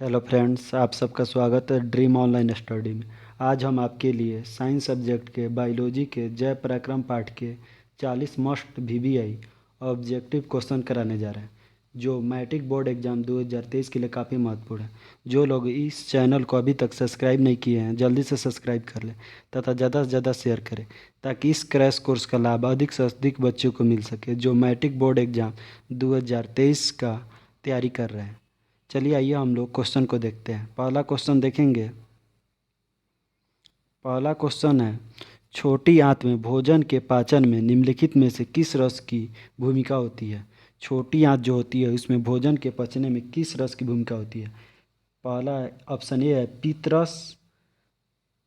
Hello friends, आप सबका स्वागत है ड्रीम ऑनलाइन स्टडी में। आज हम आपके लिए साइंस सब्जेक्ट के बायोलॉजी के जैव पराक्रम पाठ के 40 मस्ट वीवीआई ऑब्जेक्टिव क्वेश्चन कराने जा रहे हैं, जो मैट्रिक बोर्ड एग्जाम 2023 के लिए काफ़ी महत्वपूर्ण है। जो लोग इस चैनल को अभी तक सब्सक्राइब नहीं किए हैं, जल्दी से सब्सक्राइब कर लें तथा ज़्यादा से ज़्यादा शेयर करें, ताकि इस क्रैश कोर्स का लाभ अधिक से अधिक बच्चों को मिल सके जो मैट्रिक बोर्ड एग्जाम 2023 का तैयारी कर रहे हैं। चलिए आइए हम लोग क्वेश्चन को देखते हैं। पहला क्वेश्चन देखेंगे। पहला क्वेश्चन है, छोटी आंत में भोजन के पाचन में निम्नलिखित में से किस रस की भूमिका होती है। छोटी आंत जो होती है उसमें भोजन के पचने में किस रस की भूमिका होती है। पहला ऑप्शन ए है पीत रस,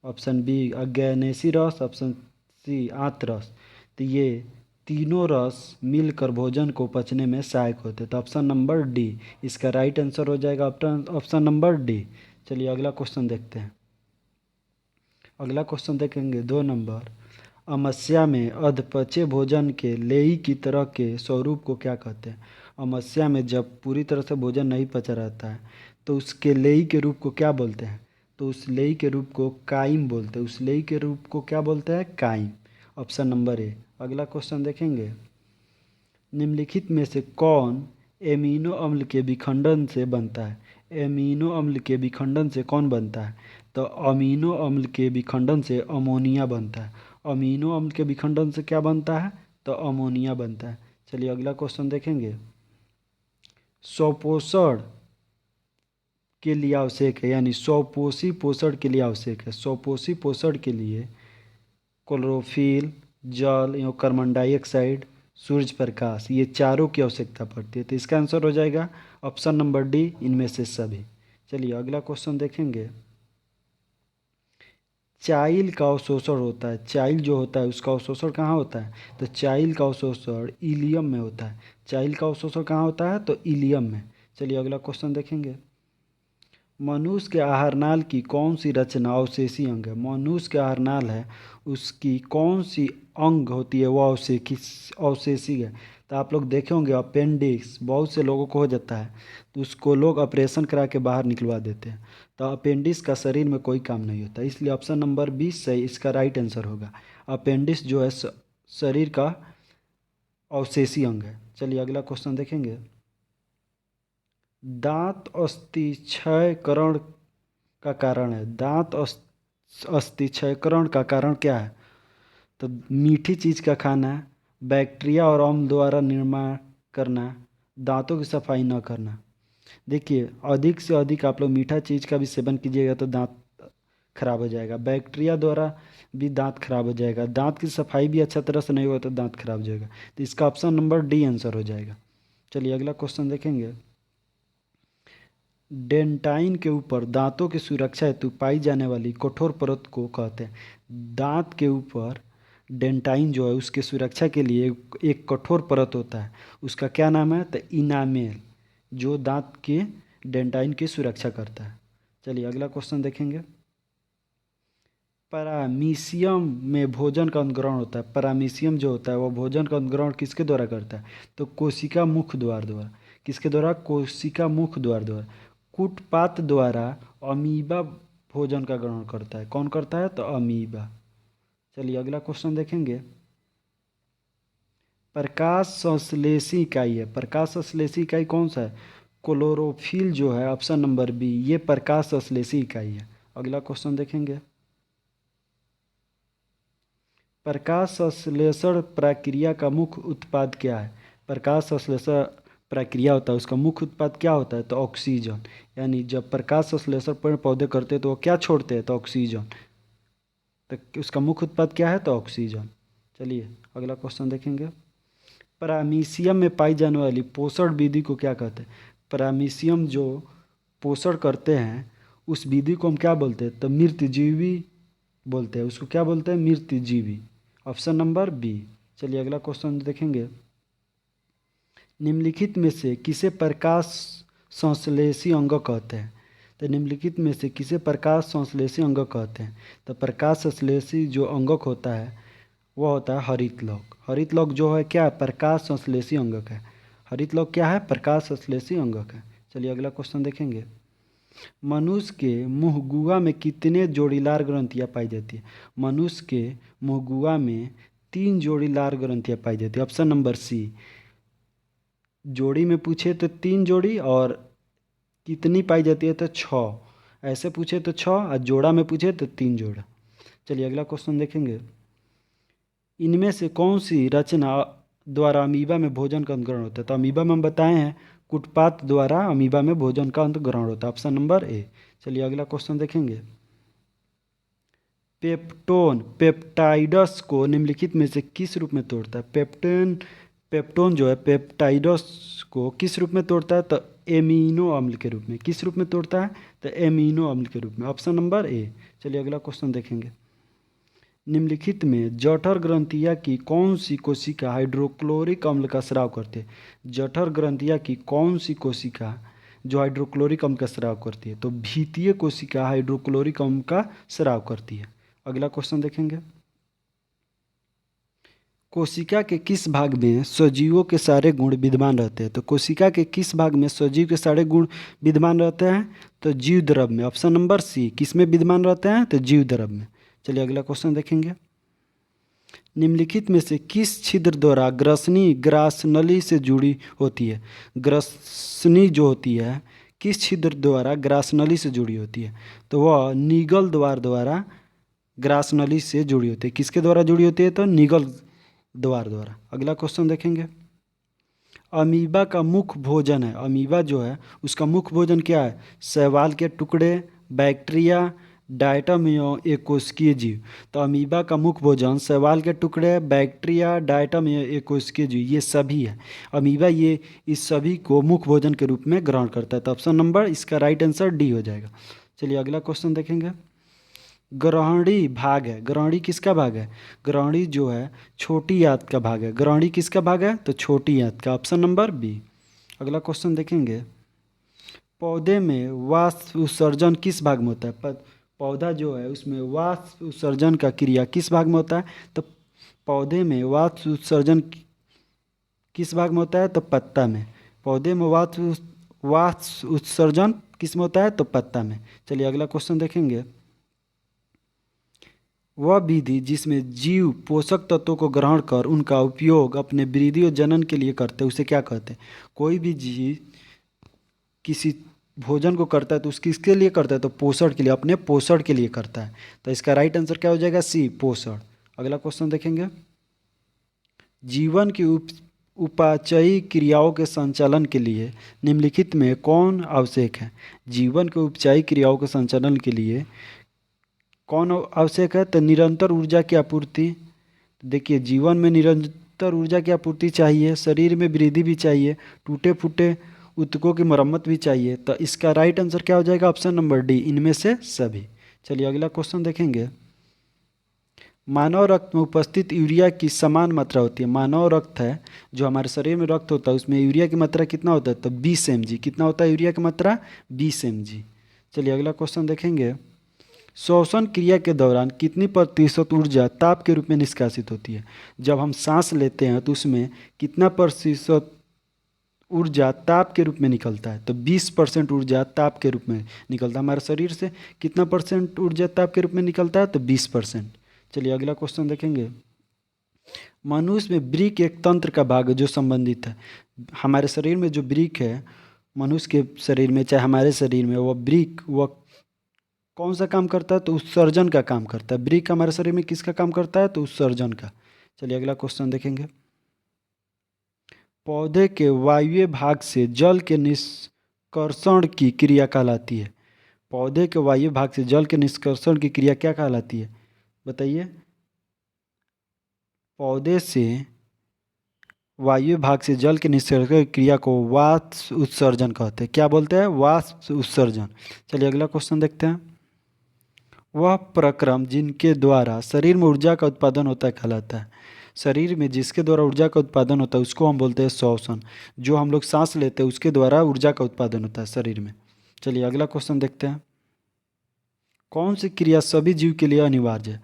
ऑप्शन बी अग्न्येशी रस, ऑप्शन सी आंत रस। तो ये तीनों रस मिलकर भोजन को पचने में सहायक होते हैं। तो ऑप्शन नंबर डी इसका राइट आंसर हो जाएगा, ऑप्शन नंबर डी। चलिए अगला क्वेश्चन देखते हैं। अगला क्वेश्चन देखेंगे 2 नंबर। अमस्या में अधपचे भोजन के लेई की तरह के स्वरूप को क्या कहते हैं। अमस्या में जब पूरी तरह से भोजन नहीं पचा रहता है तो उसके लेई के रूप को क्या बोलते हैं। तो उस लेई के रूप को काइम बोलते हैं। उस लेई के रूप को क्या बोलते हैं, काइम। Option number A. अगला क्वेश्चन देखेंगे। निम्नलिखित में से कौन एमिनो अम्ल के विखंडन से बनता है। एमिनो अम्ल के विखंडन से कौन बनता है। तो अमीनो अम्ल के विखंडन से अमोनिया बनता है। अमीनो अम्ल के विखंडन से क्या बनता है, तो अमोनिया बनता है। चलिए अगला क्वेश्चन देखेंगे। स्वपोषण के लिए आवश्यक है, यानी स्वपोषी पोषण के लिए आवश्यक है। स्वपोषी पोषण के लिए क्लोरोफिल, जल एवं कार्बन डाइऑक्साइड, सूर्य प्रकाश, ये चारों की आवश्यकता पड़ती है। तो इसका आंसर हो जाएगा ऑप्शन नंबर डी, इनमें से सभी। चलिए अगला क्वेश्चन देखेंगे। चाइल का अवशोषण होता है। चाइल जो होता है उसका अवशोषण कहाँ होता है, तो चाइल का अवशोषण इलियम में होता है। चाइल का अवशोषण कहाँ होता है, तो इलियम में। चलिए अगला क्वेश्चन देखेंगे। मनुष्य के आहारनाल की कौन सी रचना अवशेषी अंग है। मनुष्य के आहारनाल है, उसकी कौन सी अंग होती है, वो अवशेषी है। तो आप लोग देखे होंगे अपेंडिक्स बहुत से लोगों को हो जाता है, तो उसको लोग ऑपरेशन करा के बाहर निकलवा देते हैं। तो अपेंडिक्स का शरीर में कोई काम नहीं होता, इसलिए ऑप्शन नंबर 20 से इसका राइट आंसर होगा। अपेंडिक्स जो है शरीर का अवशेषी अंग है। चलिए अगला क्वेश्चन देखेंगे। दांत अस्थि क्षयकरण का कारण है। दांत अस्थि क्षयकरण का कारण क्या है, तो मीठी चीज़ का खाना, बैक्टीरिया और अम्ल द्वारा निर्माण करना, दांतों की सफाई न करना। देखिए अधिक से अधिक आप लोग मीठा चीज़ का भी सेवन कीजिएगा तो दांत खराब हो जाएगा। बैक्टीरिया द्वारा भी दांत खराब हो जाएगा। दांत की सफाई भी अच्छा तरह से नहीं होगा तो दांत खराब हो जाएगा। तो इसका ऑप्शन नंबर डी आंसर हो जाएगा। चलिए अगला क्वेश्चन देखेंगे। डेंटाइन के ऊपर दांतों की सुरक्षा हेतु पाई जाने वाली कठोर परत को कहते हैं। दांत के ऊपर डेंटाइन जो है उसकी सुरक्षा के लिए एक कठोर परत होता है, उसका क्या नाम है, तो इनामेल, जो दांत के डेंटाइन की सुरक्षा करता है। चलिए अगला क्वेश्चन देखेंगे। परामीशियम में भोजन का अंतग्रहण होता है। परामीशियम जो होता है वो भोजन का अंतग्रहण किसके द्वारा करता है, तो कोशिका मुख द्वार द्वारा। किसके द्वारा, कोशिका मुख द्वार द्वारा। कूटपात द्वारा अमीबा भोजन का ग्रहण करता है। कौन करता है, तो अमीबा। चलिए अगला क्वेश्चन देखेंगे। प्रकाश संश्लेषी इकाई है। प्रकाश संश्लेषी इकाई कौन सा है, क्लोरोफिल जो है, ऑप्शन नंबर बी, ये प्रकाश संश्लेषी इकाई है। अगला क्वेश्चन देखेंगे। प्रकाश संश्लेषण प्रक्रिया का मुख्य उत्पाद क्या है। प्रकाश संश्लेषण प्रक्रिया होता है, उसका मुख्य उत्पाद क्या होता है, तो ऑक्सीजन। यानी जब प्रकाश संश्लेषण पेड़ पौधे करते हैं तो वो क्या छोड़ते हैं, तो ऑक्सीजन। तो उसका मुख्य उत्पाद क्या है, तो ऑक्सीजन। चलिए अगला क्वेश्चन देखेंगे। परामीशियम में पाई जाने वाली पोषण विधि को क्या कहते हैं। परामीशियम जो पोषण करते हैं उस विधि को हम क्या बोलते हैं, तो मृतजीवी बोलते हैं। उसको क्या बोलते हैं, मृतजीवी। Option number B. चलिए अगला क्वेश्चन देखेंगे। निम्नलिखित में से किसे प्रकाश संश्लेषी अंग कहते हैं। तो निम्नलिखित में से किसे प्रकाश संश्लेषी अंग कहते हैं, तो प्रकाश संश्लेषी जो अंगक होता है वह होता है हरितलौक। हरितलौक जो है क्या है, प्रकाश संश्लेषी अंगक है। हरितलौक क्या है, प्रकाश संश्लेषी अंगक है। चलिए अगला क्वेश्चन देखेंगे। मनुष्य के मुंहगुआ में कितने जोड़ीदार ग्रंथियां पाई जाती है? मनुष्य के मुंहगुआ में 3 जोड़ीदार ग्रंथियां पाई जाती है। Option number C. जोड़ी में पूछे तो 3 जोड़ी, और कितनी पाई जाती है तो 6। ऐसे पूछे तो 6, और जोड़ा में पूछे तो 3 जोड़ा। चलिए अगला क्वेश्चन देखेंगे। इनमें से कौन सी रचना द्वारा अमीबा में भोजन का अंतग्रहण होता है? तो अमीबा में हम बताए हैं कुटपात द्वारा अमीबा में भोजन का अंतग्रहण होता है। Option number A. चलिए अगला क्वेश्चन देखेंगे। पेप्टोन पेप्टाइडस को निम्नलिखित में से किस रूप में तोड़ता है? पेप्टोन जो है पेप्टाइडस को किस रूप में तोड़ता है? तो एमिनो अम्ल के रूप में। किस रूप में तोड़ता है? तो एमिनो अम्ल के रूप में। Option number A. चलिए अगला क्वेश्चन देखेंगे। निम्नलिखित में जठर ग्रंथिया की कौन सी कोशिका हाइड्रोक्लोरिक अम्ल का स्राव करती है? जठर ग्रंथिया की कौन सी कोशिका जो हाइड्रोक्लोरिक अम्ल का स्राव करती है? तो भीतीय कोशिका हाइड्रोक्लोरिक अम्ल का स्राव करती है। अगला क्वेश्चन देखेंगे। कोशिका के किस भाग में सजीवों के सारे गुण विद्यमान रहते हैं? तो कोशिका के किस भाग में सजीव के सारे गुण विद्यमान रहते हैं? तो जीव द्रव में। Option number C. किस में विद्यमान रहते हैं? तो जीव द्रव में। चलिए अगला क्वेश्चन देखेंगे। निम्नलिखित में से किस छिद्र द्वारा ग्रसनी ग्रासनली से जुड़ी होती है? ग्रसनी जो होती है किस छिद्र द्वारा ग्रासनली से जुड़ी होती है? तो वह निगल द्वारा ग्रासनली से जुड़ी होती है। किसके द्वारा जुड़ी होती है? तो निगल द्वारा। अगला क्वेश्चन देखेंगे। अमीबा का मुख्य भोजन है, अमीबा जो है उसका मुख्य भोजन क्या है? शैवाल के टुकड़े, बैक्टीरिया, डायटम या एकोस्कीय जीव। तो अमीबा का मुख्य भोजन शैवाल के टुकड़े, बैक्टीरिया, डायटम या एकोस्कीय जीव, ये सभी है। अमीबा ये इस सभी को मुख्य भोजन के रूप में ग्रहण करता है। तो ऑप्शन नंबर इसका राइट आंसर डी हो जाएगा। चलिए अगला क्वेश्चन देखेंगे। ग्रहणी भाग है, ग्रहणी किसका भाग है? ग्रहणी जो है छोटी आंत का भाग है। ग्रहणी किसका भाग है? तो छोटी आंत का। Option number B. अगला क्वेश्चन देखेंगे। पौधे में वाष्प उत्सर्जन किस भाग में होता है? पौधा जो है उसमें वाष्प उत्सर्जन का क्रिया किस भाग में होता है? तो पौधे में वाष्प उत्सर्जन किस भाग में होता है? तो पत्ता में। पौधे में वाष्प उत्सर्जन किस में होता है? तो पत्ता में। चलिए अगला क्वेश्चन देखेंगे। वह विधि जिसमें जीव पोषक तत्वों को ग्रहण कर उनका उपयोग अपने वृद्धि और जनन के लिए करते हैं उसे क्या कहते हैं? कोई भी जीव किसी भोजन को करता है तो उसकी किसके लिए करता है? तो पोषण के लिए, अपने पोषण के लिए करता है। तो इसका राइट आंसर क्या हो जाएगा? सी, पोषण। अगला क्वेश्चन देखेंगे। जीवन की उपाचयी क्रियाओं के संचालन के लिए निम्नलिखित में कौन आवश्यक है? जीवन के उपचायी क्रियाओं के संचालन के लिए कौन आवश्यक है? तो निरंतर ऊर्जा की आपूर्ति। देखिए जीवन में निरंतर ऊर्जा की आपूर्ति चाहिए, शरीर में वृद्धि भी चाहिए, टूटे फूटे ऊतकों की मरम्मत भी चाहिए। तो इसका राइट आंसर क्या हो जाएगा? ऑप्शन नंबर डी, इनमें से सभी। चलिए अगला क्वेश्चन देखेंगे। मानव रक्त में उपस्थित यूरिया की समान मात्रा होती है। मानव रक्त है जो हमारे शरीर में रक्त होता है उसमें यूरिया की मात्रा कितना होता है? तो 20 mg। कितना होता है यूरिया की मात्रा? 20 mg। चलिए अगला क्वेश्चन देखेंगे। श्वसन क्रिया के दौरान कितनी प्रतिशत ऊर्जा ताप के रूप में निष्कासित होती है? जब हम सांस लेते हैं तो उसमें कितना प्रतिशत ऊर्जा ताप के रूप में निकलता है? तो 20% ऊर्जा ताप के रूप में निकलता है। हमारे शरीर से कितना परसेंट ऊर्जा ताप के रूप में निकलता है? तो 20%। चलिए अगला क्वेश्चन देखेंगे। मनुष्य में वृक्क एक तंत्र का भाग है जो संबंधित है। हमारे शरीर में जो वृक्क है, मनुष्य के शरीर में चाहे हमारे शरीर में, वह वृक्क वह कौन सा काम करता है? तो उत्सर्जन का काम करता है। वृक्क हमारे शरीर में किसका काम करता है? तो उत्सर्जन का। चलिए अगला क्वेश्चन देखेंगे। पौधे के वायवीय भाग से जल के निष्कर्षण की क्रिया कहलाती है। पौधे के वायवीय भाग से जल के निष्कर्षण की क्रिया क्या कहलाती है? बताइए। पौधे से वायु भाग से जल के निष्कर्षण की क्रिया को वाष्प उत्सर्जन कहते हैं। क्या बोलते हैं? वाष्प उत्सर्जन। चलिए अगला क्वेश्चन देखते हैं। वह प्रक्रम जिनके द्वारा शरीर में ऊर्जा का उत्पादन होता है कहलाता है। शरीर में जिसके द्वारा ऊर्जा का उत्पादन होता है उसको हम बोलते हैं श्वसन। जो हम लोग सांस लेते हैं उसके द्वारा ऊर्जा का उत्पादन होता है शरीर में। चलिए अगला क्वेश्चन देखते हैं। कौन सी क्रिया सभी जीव के लिए अनिवार्य है?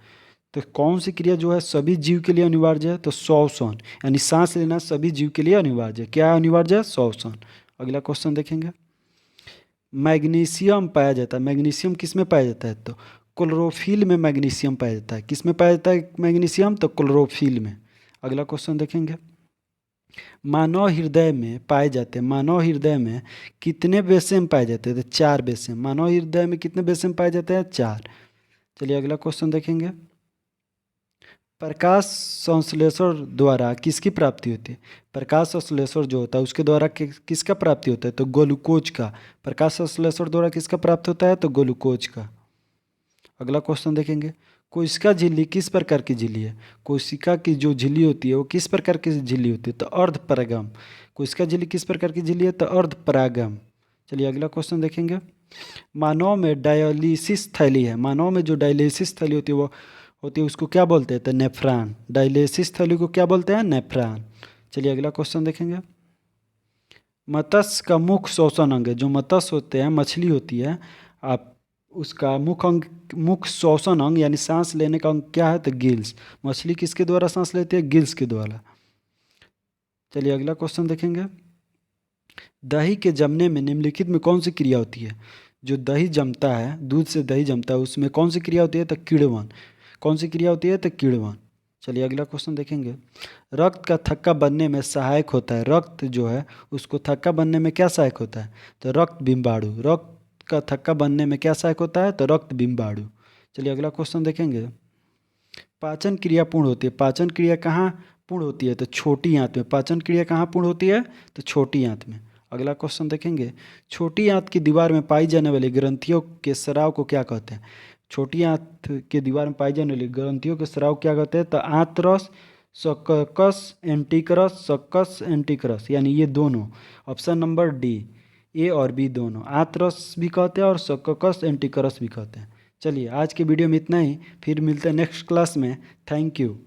तो कौन सी क्रिया जो है सभी जीव के लिए अनिवार्य है? तो श्वसन, यानी सांस लेना सभी जीव के लिए अनिवार्य है। क्या अनिवार्य है? श्वसन। अगला क्वेश्चन देखेंगे। मैग्नीशियम पाया जाता है। मैग्नीशियम किस में पाया जाता है? तो क्लोरोफिल में मैग्नीशियम पाया जाता है। किस में पाया जाता है मैग्नीशियम? तो क्लोरोफिल में। अगला क्वेश्चन देखेंगे। मानव हृदय में पाए जाते हैं, मानव हृदय में कितने बेसिन पाए जाते हैं? तो 4 बेसिन। मानव हृदय में कितने बेसिन पाए जाते हैं? 4। चलिए अगला क्वेश्चन देखेंगे। प्रकाश संश्लेषण द्वारा किसकी प्राप्ति होती है? प्रकाश संश्लेषण जो होता है उसके द्वारा किसका प्राप्ति होता है? तो ग्लूकोज का। प्रकाश संश्लेषण द्वारा किसका प्राप्त होता है? तो ग्लूकोज का। अगला क्वेश्चन देखेंगे। कोशिका झिल्ली किस प्रकार की झिल्ली है? कोशिका की जो झिल्ली होती है वो किस प्रकार की झिल्ली होती है? तो अर्धपरागम। कोशिका झिल्ली किस प्रकार की झिल्ली है? तो अर्धपरागम। चलिए अगला क्वेश्चन देखेंगे। मानव में डायलिसिस थैली है, मानव में जो डायलिसिस थैली होती है वो होती है उसको क्या बोलते हैं? तो नेफ्रॉन। डायलिसिस थैली को क्या बोलते हैं? नेफ्रॉन। चलिए अगला क्वेश्चन देखेंगे। मत्स्य का मुख्य श्वसन अंग है, जो मत्स्य होते हैं, मछली होती है, आप उसका मुख्य अंग, मुख्य श्वसन अंग यानी सांस लेने का अंग क्या है? तो गिल्स। मछली किसके द्वारा सांस लेती है? गिल्स के द्वारा। चलिए अगला क्वेश्चन देखेंगे। दही के जमने में निम्नलिखित में कौन सी क्रिया होती है? जो दही जमता है, दूध से दही जमता है, उसमें कौन सी क्रिया होती है? तो किण्वन। कौन सी क्रिया होती है? तो किण्वन। चलिए अगला क्वेश्चन देखेंगे। रक्त का थक्का बनने में सहायक होता है, रक्त जो है उसको थक्का बनने में क्या सहायक होता है? तो रक्त बिम्बाणु। रक्त का थक्का बनने में क्या सहायक होता है? तो रक्त बिम्बाणु। चलिए अगला क्वेश्चन देखेंगे। पाचन क्रिया पूर्ण होती है, पाचन क्रिया कहाँ पूर्ण होती है? तो छोटी आंत में। पाचन क्रिया कहाँ पूर्ण होती है? तो छोटी आंत में। अगला क्वेश्चन देखेंगे। छोटी आंत की दीवार में पाई जाने वाली ग्रंथियों के स्राव को क्या कहते हैं? छोटी आंत के दीवार में पाई जाने वाली ग्रंथियों के स्राव क्या कहते हैं? तो आंतरस, सक्कस एंटीक्रस, सक्कस एंटीक्रस, यानी ये दोनों। ऑप्शन नंबर डी, ए और बी दोनों। आंतरस भी कहते हैं और सक्कस एंटीक्रस भी कहते हैं। चलिए आज के वीडियो में इतना ही, फिर मिलते हैं नेक्स्ट क्लास में। Thank you.